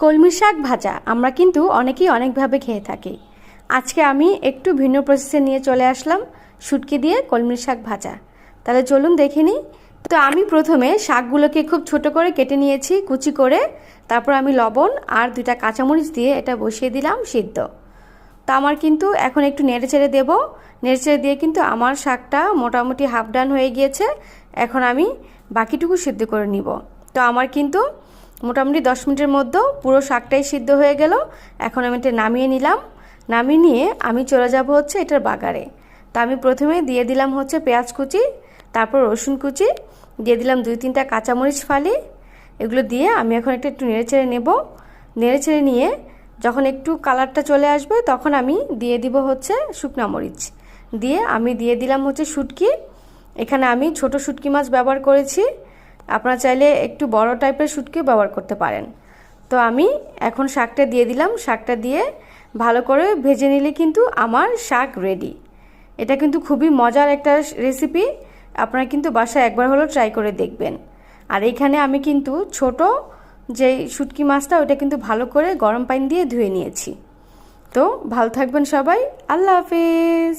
কলমি শাক ভাজা আমরা কিন্তু অনেকেই অনেকভাবে খেয়ে থাকি। আজকে আমি একটু ভিন্ন প্রসেসে নিয়ে চলে আসলাম শুটকি দিয়ে কলমি শাক ভাজা। তাহলে চলুন দেখে নিই। তো আমি প্রথমে শাকগুলোকে খুব ছোট করে কেটে নিয়েছি কুচি করে, তারপর আমি লবণ আর 2টা কাঁচামরিচ দিয়ে এটা বসিয়ে দিলাম সিদ্ধ। তো আমার কিন্তু এখন একটু নেড়েচেড়ে দেবো, নেড়েচেড়ে দিয়ে কিন্তু আমার শাকটা মোটামুটি হাফ ডান হয়ে গিয়েছে। এখন আমি বাকিটুকু সিদ্ধ করে নিব। তো আমার কিন্তু মোটামুটি 10 মিনিটের মধ্যে পুরো শাকটাই সিদ্ধ হয়ে গেল। এখন আমি এটা নামিয়ে নিলাম। নামিয়ে নিয়ে আমি চলে যাব হচ্ছে এটার বাগারে। তো আমি প্রথমে দিয়ে দিলাম হচ্ছে পেঁয়াজ কুচি, তারপর রসুন কুচি, দিয়ে দিলাম 2-3টা কাঁচামরিচ ফালি। এগুলো দিয়ে আমি এখন একটু নেড়েচেড়ে নেব। নেড়েচেড়ে নিয়ে যখন একটু কালারটা চলে আসবে তখন আমি দিয়ে দিব হচ্ছে শুকনা মরিচ। দিয়ে আমি দিয়ে দিলাম হচ্ছে শুটকি। এখানে আমি ছোট শুটকি মাছ ব্যবহার করেছি, আপনারা চাইলে একটু বড় টাইপের শুটকিও ব্যবহার করতে পারেন। তো আমি এখন শাকটা দিয়ে দিলাম। শাকটা দিয়ে ভালো করে ভেজে নিলে কিন্তু আমার শাক রেডি। এটা কিন্তু খুবই মজার একটা রেসিপি, আপনারা কিন্তু বাসায় একবার হলেও ট্রাই করে দেখবেন। আর এখানে আমি কিন্তু ছোট যে শুটকি মাছটা ওটা কিন্তু ভালো করে গরম পানি দিয়ে ধুয়ে নিয়েছি। তো ভালো থাকবেন সবাই, আল্লাহ হাফেজ।